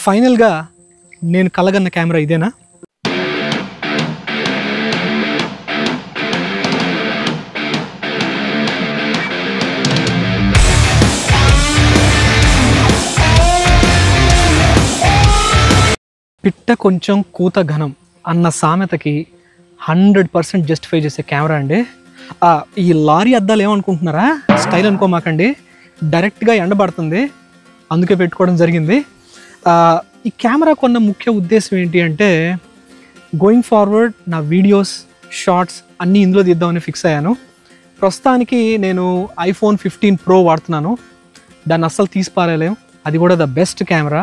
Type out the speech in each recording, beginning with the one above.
ఫైనల్గా నేను కలగన్న కెమెరా ఇదేనా? పిట్ట కొంచెం కూత ఘనం అన్న సామెతకి 100% జస్టిఫై చేసే కెమెరా అండి. ఈ లారీ అద్దాలు ఏమనుకుంటున్నారా, స్టైల్ అనుకోమాకండి, డైరెక్ట్గా ఎండబడుతుంది, అందుకే పెట్టుకోవడం జరిగింది. ఈ కెమెరా కొన్న ముఖ్య ఉద్దేశం ఏంటి అంటే, గోయింగ్ ఫార్వర్డ్ నా వీడియోస్ షార్ట్స్ అన్నీ ఇందులో తీద్దామని ఫిక్స్ అయ్యాను. ప్రస్తుతానికి నేను iPhone 15 Pro వాడుతున్నాను. దాన్ని అస్సలు తీసి పారేయలేం, అది కూడా ద బెస్ట్ కెమెరా.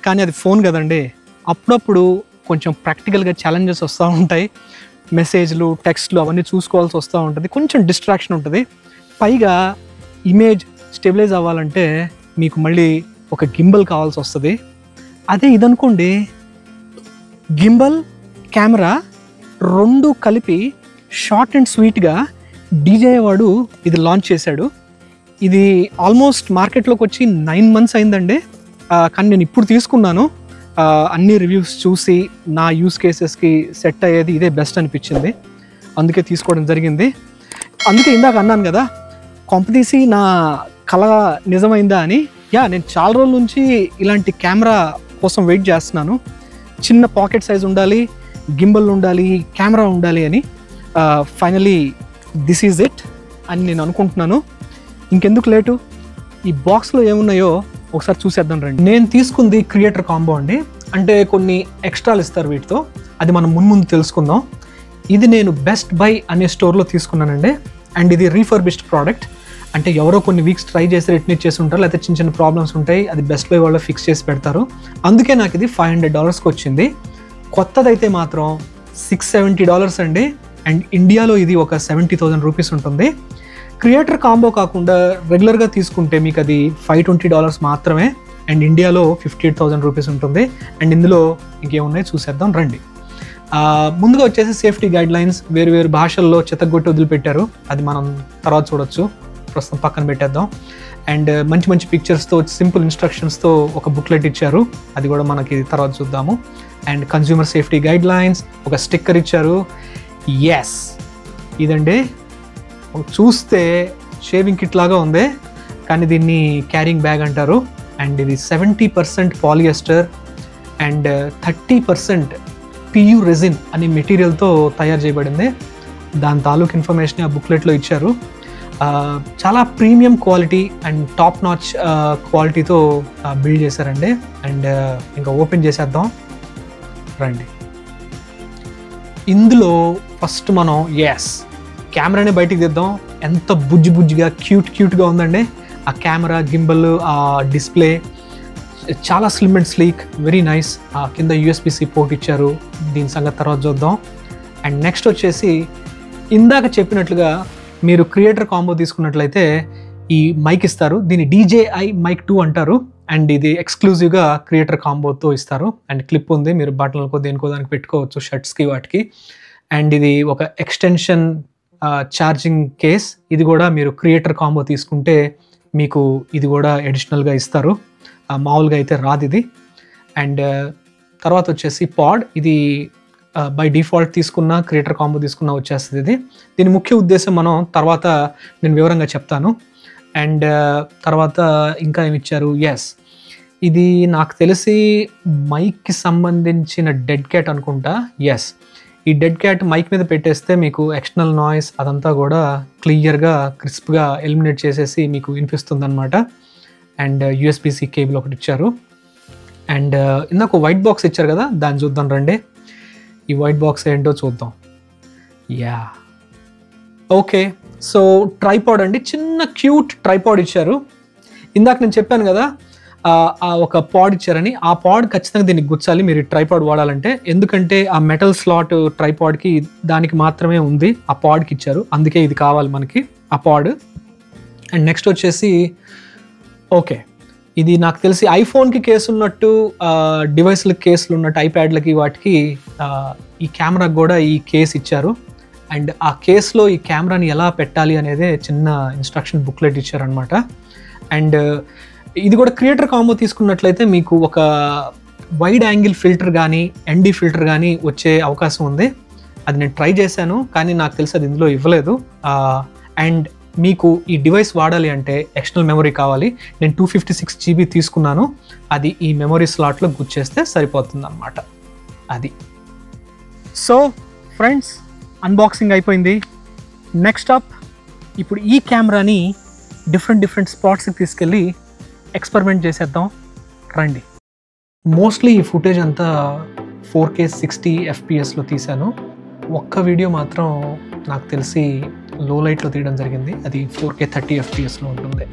కానీ అది ఫోన్ కదండి, అప్పుడప్పుడు కొంచెం ప్రాక్టికల్గా ఛాలెంజెస్ వస్తూ ఉంటాయి. మెసేజ్లు, టెక్స్ట్లు అవన్నీ చూసుకోవాల్సి వస్తూ ఉంటుంది, కొంచెం డిస్ట్రాక్షన్ ఉంటుంది. పైగా ఇమేజ్ స్టెబిలైజ్ అవ్వాలంటే మీకు మళ్ళీ ఒక గింబల్ కావాల్సి వస్తుంది. అదే ఇదనుకోండి, గింబల్ కెమెరా రెండు కలిపి షార్ట్ అండ్ స్వీట్గా డీజే వాడు ఇది లాంచ్ చేశాడు. ఇది ఆల్మోస్ట్ మార్కెట్లోకి వచ్చి 9 months అయిందండి. కానీ నేను ఇప్పుడు తీసుకున్నాను. అన్ని రివ్యూస్ చూసి నా యూస్ కేసెస్కి సెట్ అయ్యేది ఇదే బెస్ట్ అనిపించింది, అందుకే తీసుకోవడం జరిగింది. అందుకే ఇందాక అన్నాను కదా, కొంపతీసి నా కళ నిజమైందా అని. నేను చాలా రోజుల నుంచి ఇలాంటి కెమెరా కోసం వెయిట్ చేస్తున్నాను. చిన్న పాకెట్ సైజ్ ఉండాలి, గింబల్ ఉండాలి, కెమెరా ఉండాలి అని. ఫైనలీ దిస్ ఈజ్ ఇట్ అని నేను అనుకుంటున్నాను. ఇంకెందుకు లేటు, ఈ బాక్స్లో ఏమున్నాయో ఒకసారి చూసేద్దాం రండి. నేను తీసుకుంది క్రియేటర్ కాంబో అండి, అంటే కొన్ని ఎక్స్ట్రాలు ఇస్తారు వీటితో, అది మనం ముందు తెలుసుకుందాం. ఇది నేను బెస్ట్ బై అనే స్టోర్లో తీసుకున్నానండి. అండ్ ఇది రీఫర్బిష్డ్ ప్రోడక్ట్, అంటే ఎవరో కొన్ని వీక్స్ ట్రై చేసి రిటర్న్ ఇచ్చేసి ఉంటారు, లేకపోతే చిన్న చిన్న ప్రాబ్లమ్స్ ఉంటాయి, అది బెస్ట్ బై వాళ్ళు ఫిక్స్ చేసి పెడతారు. అందుకే నాకు ఇది $500కి వచ్చింది. కొత్తదైతే మాత్రం $670 అండి. అండ్ ఇండియాలో ఇది ఒక 70,000 రూపీస్ ఉంటుంది. క్రియేటర్ కాంబో కాకుండా రెగ్యులర్గా తీసుకుంటే మీకు అది $520 మాత్రమే, అండ్ ఇండియాలో 58,000 రూపీస్ ఉంటుంది. అండ్ ఇందులో ఇంకేమున్నాయి చూసేద్దాం రండి. ముందుగా వచ్చేసి సేఫ్టీ గైడ్ లైన్స్ వేరు భాషల్లో చెత్తగొట్టి వదిలిపెట్టారు, అది మనం తర్వాత చూడొచ్చు, ప్రస్తుతం పక్కన పెట్టేద్దాం. అండ్ మంచి పిక్చర్స్తో సింపుల్ ఇన్స్ట్రక్షన్స్తో ఒక బుక్లెట్ ఇచ్చారు, అది కూడా మనకి తర్వాత చూద్దాము. And consumer safety guide lines, ఒక స్టిక్కర్ ఇచ్చారు. ఎస్, ఇదండి, చూస్తే షేవింగ్ కిట్ లాగా ఉంది, కానీ దీన్ని క్యారింగ్ బ్యాగ్ అంటారు. అండ్ ఇది 70% పాలియస్టర్ అండ్ 30% PU రెజిన్ అనే మెటీరియల్తో తయారు చేయబడింది. దాని తాలూకు ఇన్ఫర్మేషన్ ఆ బుక్లెట్లో ఇచ్చారు. చాలా premium quality and top notch క్వాలిటీతో బిల్డ్ చేశారండి. అండ్ ఇంకా ఓపెన్ చేసేద్దాం రండి. ఇందులో ఫస్ట్ మనం కెమెరాని బయటికి తీద్దాం. ఎంత బుజ్జిగా క్యూట్గా ఉందండి ఆ కెమెరా, గింబల్, ఆ డిస్ప్లే చాలా slim and sleek, very nice. కింద USB-C పోర్ట్ ఇచ్చారు, దీని సంగతి తర్వాత చూద్దాం. అండ్ నెక్స్ట్ వచ్చేసి ఇందాక చెప్పినట్లుగా మీరు క్రియేటర్ కాంబో తీసుకున్నట్లయితే ఈ మైక్ ఇస్తారు, దీన్ని DJI Mic 2 అంటారు. అండ్ ఇది ఎక్స్క్లూజివ్గా క్రియేటర్ కాంబోతో ఇస్తారు. అండ్ క్లిప్ ఉంది, మీరు బటన్లకో దేనికో దానికి పెట్టుకోవచ్చు, షర్ట్స్కి వాటికి. అండ్ ఇది ఒక ఎక్స్టెన్షన్ ఛార్జింగ్ కేస్, ఇది కూడా మీరు క్రియేటర్ కాంబో తీసుకుంటే మీకు ఇది కూడా అడిషనల్గా ఇస్తారు, మామూలుగా అయితే రాదు ఇది. అండ్ తర్వాత వచ్చేసి పాడ్, ఇది బై డిఫాల్ట్ తీసుకున్న క్రియేటర్ కాంబో తీసుకున్న వచ్చేస్తుంది ఇది. దీని ముఖ్య ఉద్దేశం మనం తర్వాత నేను వివరంగా చెప్తాను. అండ్ తర్వాత ఇంకా ఏమి ఇచ్చారు, ఇది నాకు తెలిసి మైక్కి సంబంధించిన డెడ్ క్యాట్ అనుకుంటా. ఈ డెడ్ క్యాట్ మైక్ మీద పెట్టేస్తే మీకు ఎక్స్టర్నల్ నాయిస్ అదంతా కూడా క్లియర్గా క్రిస్ప్గా ఎలిమినేట్ చేసేసి మీకు వినిపిస్తుంది అనమాట. అండ్ USB-C కేబుల్ ఒకటి ఇచ్చారు. అండ్ ఇందాక వైట్ బాక్స్ ఇచ్చారు కదా, దాన్ని చూద్దాం రండి. ఈ వైట్ బాక్స్ ఏంటో చూద్దాం. ఓకే, సో ట్రైపాడ్ అండి, చిన్న క్యూట్ ట్రైపాడ్ ఇచ్చారు. ఇందాక నేను చెప్పాను కదా ఒక పాడ్ ఇచ్చారని, ఆ పాడ్ ఖచ్చితంగా దీనికి గుచ్చాలి మీరు ట్రైపాడ్ వాడాలంటే, ఎందుకంటే ఆ మెటల్ స్లాట్ ట్రైపాడ్కి దానికి మాత్రమే ఉంది, ఆ పాడ్కి ఇచ్చారు, అందుకే ఇది కావాలి మనకి ఆ పాడ్. అండ్ నెక్స్ట్ వచ్చేసి ఇది నాకు తెలిసి ఐఫోన్కి కేసు ఉన్నట్టు, డివైస్లకి కేసులు ఉన్నట్టు ఐప్యాడ్లకి వాటికి ఈ కెమెరాకి కూడా ఈ కేస్ ఇచ్చారు. అండ్ ఆ కేసులో ఈ కెమెరాని ఎలా పెట్టాలి అనేది చిన్న ఇన్స్ట్రక్షన్ బుక్లెట్ ఇచ్చారనమాట. అండ్ ఇది కూడా క్రియేటర్ కాంబో తీసుకున్నట్లయితే మీకు ఒక వైడ్ యాంగిల్ ఫిల్టర్ కానీ ఎన్డి ఫిల్టర్ కానీ వచ్చే అవకాశం ఉంది. అది నేను ట్రై చేశాను, కానీ నాకు తెలిసి అది ఇందులో ఇవ్వలేదు. అండ్ మీకు ఈ డివైస్ వాడాలి అంటే ఎక్స్టర్నల్ మెమరీ కావాలి. నేను 256 GB తీసుకున్నాను, అది ఈ మెమరీ స్లాట్లో గుచ్చేస్తే సరిపోతుంది అన్నమాట. అది. సో ఫ్రెండ్స్, అన్బాక్సింగ్ అయిపోయింది. నెక్స్ట్ అప్, ఇప్పుడు ఈ కెమెరాని డిఫరెంట్ స్పాట్స్కి తీసుకెళ్ళి ఎక్స్పెరిమెంట్ చేసేద్దాం, రండి. మోస్ట్లీ ఈ ఫుటేజ్ అంతా 4K 60 FPSలో తీశాను. ఒక్క వీడియో మాత్రం నాకు తెలిసి లో లైట్లో తీయడం జరిగింది, అది 4K 30 FPSలో ఉంటుంది.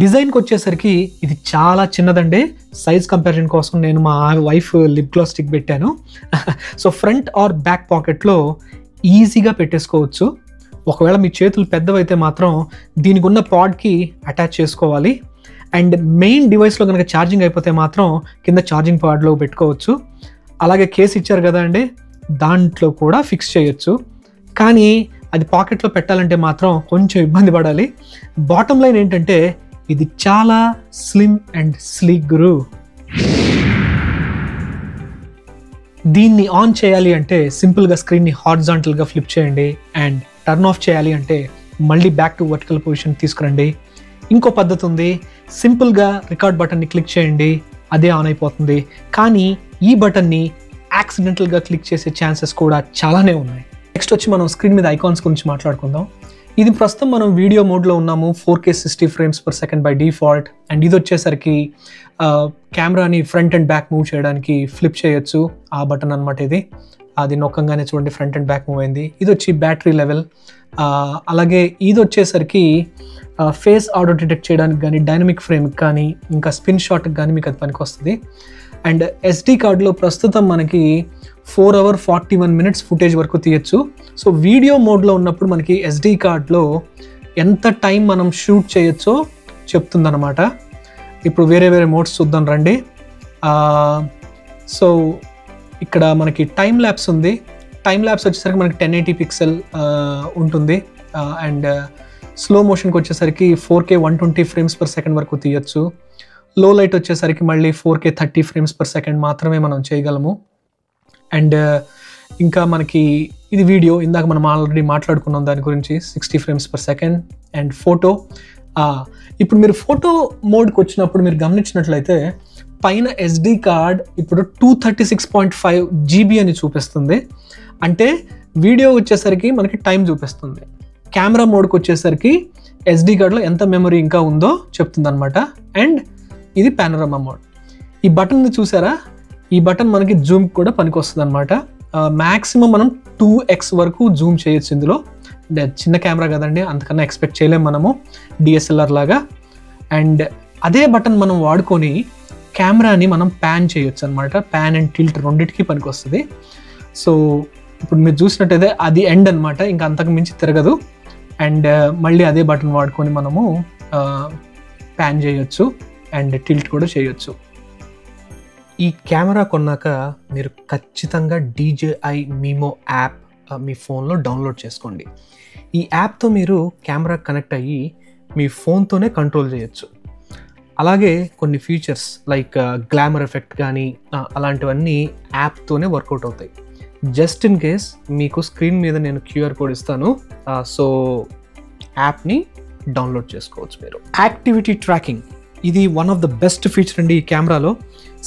డిజైన్కి వచ్చేసరికి ఇది చాలా చిన్నదండి. సైజ్ కంపారిజన్ కోసం నేను మా వైఫ్ లిప్ గ్లాస్ స్టిక్ పెట్టాను. సో ఫ్రంట్ ఆర్ బ్యాక్ పాకెట్లో ఈజీగా పెట్టేసుకోవచ్చు. ఒకవేళ మీ చేతులు పెద్దవైతే మాత్రం దీనికి ఉన్న పాడ్కి అటాచ్ చేసుకోవాలి. అండ్ మెయిన్ డివైస్లో కనుక ఛార్జింగ్ అయిపోతే మాత్రం కింద ఛార్జింగ్ పాడ్లో పెట్టుకోవచ్చు. అలాగే కేస్ ఇచ్చారు కదా అండి, దాంట్లో కూడా ఫిక్స్ చేయొచ్చు. కానీ అది పాకెట్లో పెట్టాలంటే మాత్రం కొంచెం ఇబ్బంది పడాలి. బాటమ్ లైన్ ఏంటంటే ఇది చాలా స్లిమ్ అండ్ స్లీక్ గురు. దీన్ని ఆన్ చేయాలి అంటే సింపుల్గా స్క్రీన్ని హారిజాంటల్గా ఫ్లిప్ చేయండి. అండ్ టర్న్ ఆఫ్ చేయాలి అంటే మళ్ళీ బ్యాక్ టు వర్టికల్ పొజిషన్ తీసుకురండి. ఇంకో పద్ధతి ఉంది, సింపుల్గా రికార్డ్ బటన్ని క్లిక్ చేయండి, అదే ఆన్ అయిపోతుంది. కానీ ఈ బటన్ని యాక్సిడెంటల్గా క్లిక్ చేసే ఛాన్సెస్ కూడా చాలానే ఉన్నాయి. నెక్స్ట్ వచ్చి మనం స్క్రీన్ మీద ఐకాన్స్ గురించి మాట్లాడుకుందాం. ఇది ప్రస్తుతం మనం వీడియో మోడ్లో ఉన్నాము, 4K 60 frames/second by default. And ఇది వచ్చేసరికి కెమెరాని ఫ్రంట్ అండ్ బ్యాక్ మూవ్ చేయడానికి ఫ్లిప్ చేయొచ్చు, ఆ బటన్ అనమాట ఇది. అది నొక్కంగానే చూడండి ఫ్రంట్ అండ్ బ్యాక్ మూవ్ అయింది. ఇది వచ్చి బ్యాటరీ లెవెల్. అలాగే ఇది వచ్చేసరికి ఫేస్ ఆటో డిటెక్ట్ చేయడానికి కానీ, డైనమిక్ ఫ్రేమ్కి కానీ, ఇంకా స్పిన్ షాట్కి కానీ మీకు అది పనికి వస్తుంది. అండ్ SD కార్డులో ప్రస్తుతం మనకి 4 hours 41 minutes ఫుటేజ్ వరకు తీయచ్చు. సో వీడియో మోడ్లో ఉన్నప్పుడు మనకి SD కార్డ్లో ఎంత టైం మనం షూట్ చేయొచ్చో చెప్తుందన్నమాట. ఇప్పుడు వేరే మోడ్స్ చూద్దాం రండి. సో ఇక్కడ మనకి టైం ల్యాప్స్ ఉంది. టైం ల్యాప్స్ వచ్చేసరికి మనకి 1080 pixel ఉంటుంది. అండ్ స్లో మోషన్కి వచ్చేసరికి 4K 120 frames/second వరకు తీయచ్చు. లో లైట్ వచ్చేసరికి మళ్ళీ 4K 30 frames/second మాత్రమే మనం చేయగలము. అండ్ ఇంకా మనకి ఇది వీడియో, ఇందాక మనం ఆల్రెడీ మాట్లాడుకున్నాం దాని గురించి, 60 frames/second. అండ్ ఫోటో, ఇప్పుడు మీరు ఫోటో మోడ్కి వచ్చినప్పుడు మీరు గమనించినట్లయితే పైన SD కార్డ్ ఇప్పుడు 236.5 GB అని చూపిస్తుంది. అంటే వీడియో వచ్చేసరికి మనకి టైం చూపిస్తుంది. కెమెరా మోడ్కి వచ్చేసరికి SD కార్డ్లో ఎంత మెమరీ ఇంకా ఉందో చెప్తుంది అనమాట. అండ్ ఇది పానోరమా మోడ్. ఈ బటన్ని చూసారా, ఈ బటన్ మనకి జూమ్ కూడా పనికి వస్తుంది అనమాట. మ్యాక్సిమం మనం 2x వరకు జూమ్ చేయొచ్చు ఇందులో. చిన్న కెమెరా కదండి, అంతకన్నా ఎక్స్పెక్ట్ చేయలేము మనము DSLR లాగా. అండ్ అదే బటన్ మనం వాడుకొని కెమెరాని మనం ప్యాన్ చేయొచ్చు అనమాట. ప్యాన్ అండ్ టిల్ట్ రెండింటికి పనికి వస్తుంది. సో ఇప్పుడు మీరు చూసినట్టయితే అది ఎండ్ అనమాట, ఇంకా అంతకు మించి తిరగదు. అండ్ మళ్ళీ అదే బటన్ వాడుకొని మనము ప్యాన్ చేయొచ్చు అండ్ టిల్ట్ కూడా చేయొచ్చు. ఈ కెమెరా కొన్నాక మీరు ఖచ్చితంగా DJI Mimo యాప్ మీ ఫోన్లో డౌన్లోడ్ చేసుకోండి. ఈ యాప్తో మీరు కెమెరా కనెక్ట్ అయ్యి మీ ఫోన్తోనే కంట్రోల్ చేయొచ్చు. అలాగే కొన్ని ఫీచర్స్ లైక్ గ్లామర్ ఎఫెక్ట్ కానీ అలాంటివన్నీ యాప్తోనే వర్కౌట్ అవుతాయి. జస్ట్ ఇన్ కేస్ మీకు స్క్రీన్ మీద నేను QR కోడ్ ఇస్తాను, సో యాప్ని డౌన్లోడ్ చేసుకోవచ్చు మీరు. యాక్టివిటీ ట్రాకింగ్, ఇది one of the best feature అండి ఈ కెమెరాలో.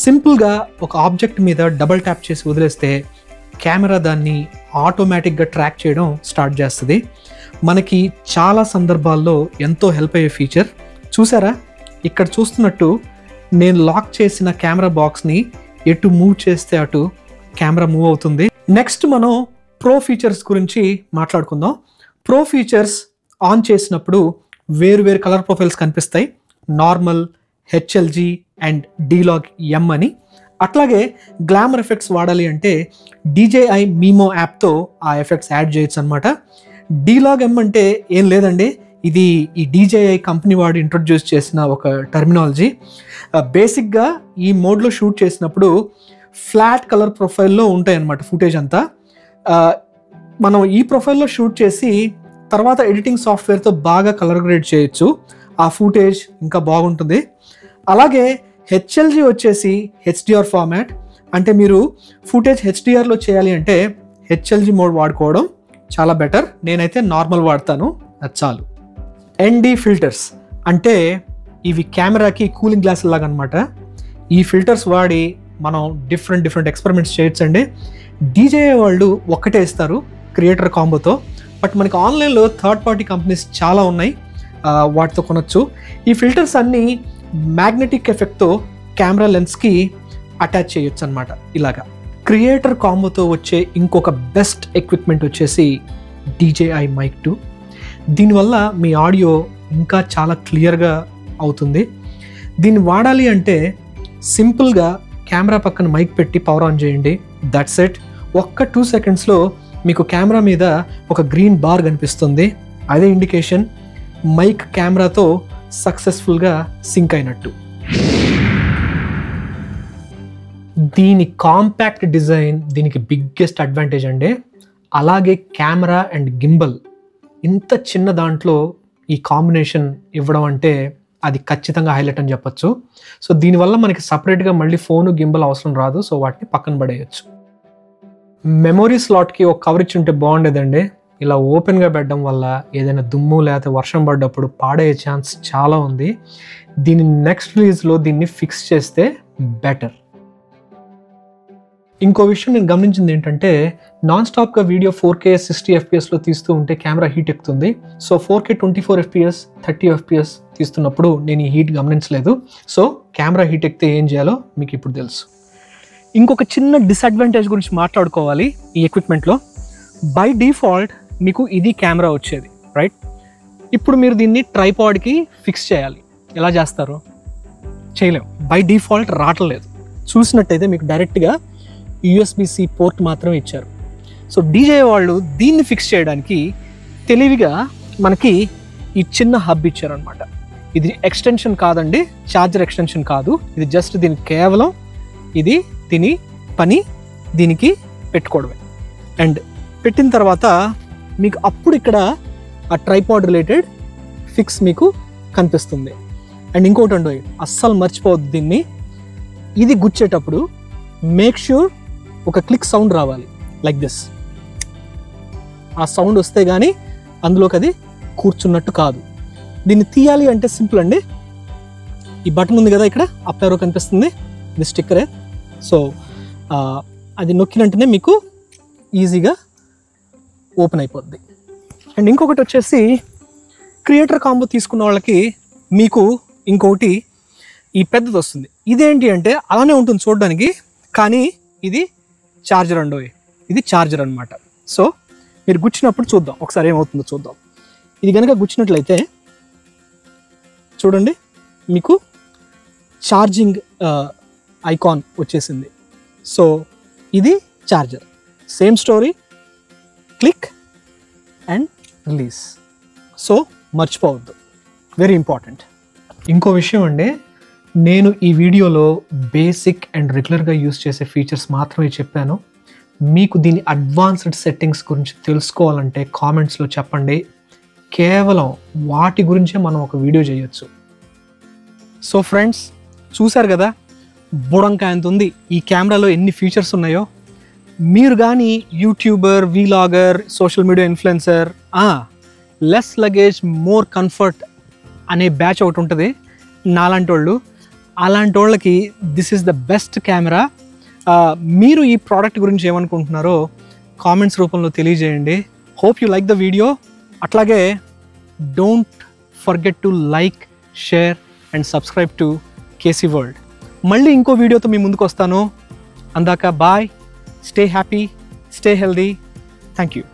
సింపుల్గా ఒక ఆబ్జెక్ట్ మీద డబల్ ట్యాప్ చేసి వదిలేస్తే కెమెరా దాన్ని ఆటోమేటిక్గా ట్రాక్ చేయడం స్టార్ట్ చేస్తుంది. మనకి చాలా సందర్భాల్లో ఎంతో హెల్ప్ అయ్యే ఫీచర్. చూసారా, ఇక్కడ చూస్తున్నట్టు నేను లాక్ చేసిన కెమెరా బాక్స్ని ఎటు మూవ్ చేస్తే అటు కెమెరా మూవ్ అవుతుంది. నెక్స్ట్ మనం ప్రో ఫీచర్స్ గురించి మాట్లాడుకుందాం. ప్రో ఫీచర్స్ ఆన్ చేసినప్పుడు వేరు కలర్ ప్రొఫైల్స్ కనిపిస్తాయి. నార్మల్, హెచ్ఎల్జీ అండ్ డీలాగ్ ఎం అని. అట్లాగే గ్లామర్ ఎఫెక్ట్స్ వాడాలి అంటే DJI మీమో యాప్తో ఆ ఎఫెక్ట్స్ యాడ్ చేయొచ్చు అనమాట. డీలాగ్ ఎం అంటే ఏం లేదండి, ఇది ఈ DJI కంపెనీ వాడు ఇంట్రొడ్యూస్ చేసిన ఒక టర్మినాలజీ. బేసిక్గా ఈ మోడ్లో షూట్ చేసినప్పుడు ఫ్లాట్ కలర్ ప్రొఫైల్లో ఉంటాయి అన్నమాట ఫుటేజ్ అంతా. మనం ఈ ప్రొఫైల్లో షూట్ చేసి తర్వాత ఎడిటింగ్ సాఫ్ట్వేర్తో బాగా కలర్ గ్రేడ్ చేయొచ్చు. ఆ ఫుటేజ్ ఇంకా బాగుంటుంది. అలాగే హెచ్ఎల్జీ వచ్చేసి HDR ఫార్మాట్. అంటే మీరు ఫుటేజ్ HDRలో చేయాలి అంటే హెచ్ఎల్జీ మోడ్ వాడుకోవడం చాలా బెటర్. నేనైతే నార్మల్ వాడతాను, అది చాలు. ND ఫిల్టర్స్ అంటే ఇవి కెమెరాకి కూలింగ్ గ్లాస్ లాగా అనమాట. ఈ ఫిల్టర్స్ వాడి మనం డిఫరెంట్ ఎక్స్పెరిమెంట్స్ చేయొచ్చు అండి. DJI వాళ్ళు ఒక్కటే ఇస్తారు క్రియేటర్ కాంబోతో, బట్ మనకి ఆన్లైన్లో థర్డ్ పార్టీ కంపెనీస్ చాలా ఉన్నాయి, వాటితో కొనొచ్చు. ఈ ఫిల్టర్స్ అన్నీ మ్యాగ్నెటిక్ ఎఫెక్ట్తో కెమెరా లెన్స్కి అటాచ్ చేయొచ్చు అనమాట. ఇలాగా క్రియేటర్ కాంబోతో వచ్చే ఇంకొక బెస్ట్ ఎక్విప్మెంట్ వచ్చేసి DJI Mic 2. దీనివల్ల మీ ఆడియో ఇంకా చాలా క్లియర్గా అవుతుంది. దీన్ని వాడాలి అంటే సింపుల్గా కెమెరా పక్కన మైక్ పెట్టి పవర్ ఆన్ చేయండి, దట్స్ ఇట్. ఒక్క 2 సెకండ్స్లో మీకు కెమెరా మీద ఒక గ్రీన్ బార్ కనిపిస్తుంది. అదే ఇండికేషన్ మైక్ కెమెరాతో సక్సెస్ఫుల్గా సింక్ అయినట్టు. దీని కాంపాక్ట్ డిజైన్ దీనికి బిగ్గెస్ట్ అడ్వాంటేజ్ అండి. అలాగే కెమెరా అండ్ గింబల్ ఇంత చిన్న దాంట్లో ఈ కాంబినేషన్ ఇవ్వడం అంటే అది ఖచ్చితంగా హైలైట్ అని చెప్పొచ్చు. సో దీనివల్ల మనకి సపరేట్గా మళ్ళీ ఫోను గింబల్ అవసరం రాదు. సో వాటిని పక్కన పడేయచ్చు. మెమొరీ స్లాట్కి ఒక కవర్ ఇచ్చి ఉంటే బాగుండేదండి. ఇలా ఓపెన్గా పెట్టడం వల్ల ఏదైనా దుమ్ము లేకపోతే వర్షం పడ్డప్పుడు పాడయ్యే ఛాన్స్ చాలా ఉంది. దీన్ని నెక్స్ట్ రిలీజ్లో దీన్ని ఫిక్స్ చేస్తే బెటర్. ఇంకో విషయం నేను గమనించింది ఏంటంటే నాన్ స్టాప్గా వీడియో 4K 60 FPSలో తీస్తూ ఉంటే కెమెరా హీట్ ఎక్కుతుంది. సో 4K 24 FPS 30 FPS తీస్తున్నప్పుడు నేను ఈ హీట్ గమనించలేదు. సో కెమెరా హీట్ ఎక్కితే ఏం చేయాలో మీకు ఇప్పుడు తెలుసు. ఇంకొక చిన్న డిసడ్వాంటేజ్ గురించి మాట్లాడుకోవాలి ఈ ఎక్విప్మెంట్లో. బై డిఫాల్ట్ మీకు ఇది కెమెరా వచ్చేది, రైట్? ఇప్పుడు మీరు దీన్ని ట్రైపాడ్కి ఫిక్స్ చేయాలి. ఎలా చేస్తారు? చేయలేము. బై డిఫాల్ట్ రావట్లేదు. చూసినట్టయితే మీకు డైరెక్ట్గా USB-C పోర్ట్ మాత్రమే ఇచ్చారు. సో DJI వాళ్ళు దీన్ని ఫిక్స్ చేయడానికి తెలివిగా మనకి ఈ చిన్న హబ్ ఇచ్చారనమాట. ఇది ఎక్స్టెన్షన్ కాదండి, ఛార్జర్ ఎక్స్టెన్షన్ కాదు. ఇది జస్ట్ దీనికి కేవలం ఇది దీని పని దీనికి పెట్టుకోవడమే. అండ్ పెట్టిన తర్వాత మీకు అప్పుడు ఇక్కడ ఆ ట్రైపాడ్ రిలేటెడ్ ఫిక్స్ మీకు కనిపిస్తుంది. అండ్ ఇంకోటి అండి, అస్సలు మర్చిపోవద్దు దీన్ని. ఇది గుచ్చేటప్పుడు మేక్ ష్యూర్ ఒక క్లిక్ సౌండ్ రావాలి, లైక్ దిస్. ఆ సౌండ్ వస్తే కానీ అందులోకి అది కూర్చున్నట్టు కాదు. దీన్ని తీయాలి అంటే సింపుల్ అండి. ఈ బటన్ ఉంది కదా, ఇక్కడ అప్ ఏరో కనిపిస్తుంది, ఇది స్టిక్కరే. సో అది నొక్కినంటేనే మీకు ఈజీగా ఓపెన్ అయిపోద్ది. అండ్ ఇంకొకటి వచ్చేసి క్రియేటర్ కాంబో తీసుకున్న వాళ్ళకి మీకు ఇంకొకటి ఈ పెద్దది వస్తుంది. ఇదేంటి అంటే అలానే ఉంటుంది చూడడానికి, కానీ ఇది ఛార్జర్ అండి. ఇది ఛార్జర్ అనమాట. సో మీరు గుచ్చినప్పుడు చూద్దాం, ఒకసారి ఏమవుతుందో చూద్దాం. ఇది కనుక గుచ్చినట్లయితే చూడండి, మీకు ఛార్జింగ్ ఐకాన్ వచ్చేసింది. సో ఇది charger. Same story, click and release. So మర్చిపోవద్దు, వెరీ ఇంపార్టెంట్. ఇంకో విషయం అండి, నేను ఈ వీడియోలో బేసిక్ అండ్ రెగ్యులర్గా యూస్ చేసే ఫీచర్స్ మాత్రమే చెప్పాను. మీకు దీని అడ్వాన్స్డ్ సెట్టింగ్స్ గురించి తెలుసుకోవాలంటే కామెంట్స్లో చెప్పండి. కేవలం వాటి గురించే మనం ఒక వీడియో చేయొచ్చు. సో ఫ్రెండ్స్, చూశారు కదా బుడంకాయ ఎంత ఉంది ఈ కెమెరాలో, ఎన్ని ఫీచర్స్ ఉన్నాయో. మీరు కానీ YouTuber, vlogger, social media influencer, less luggage more comfort అనే బ్యాచ్ ఒకటి ఉంటుంది. నాలాంటి వాళ్ళు, అలాంటి వాళ్ళకి this is the best camera. మీరు ఈ ప్రోడక్ట్ గురించి ఏమనుకుంటున్నారో కామెంట్స్ రూపంలో తెలియజేయండి. Hope you like the video. అట్లాగే don't forget to like, share and subscribe to KC world. మళ్ళీ ఇంకో వీడియోతో మీ ముందుకు వస్తాను. అందాక bye, stay happy, stay healthy. Thank you.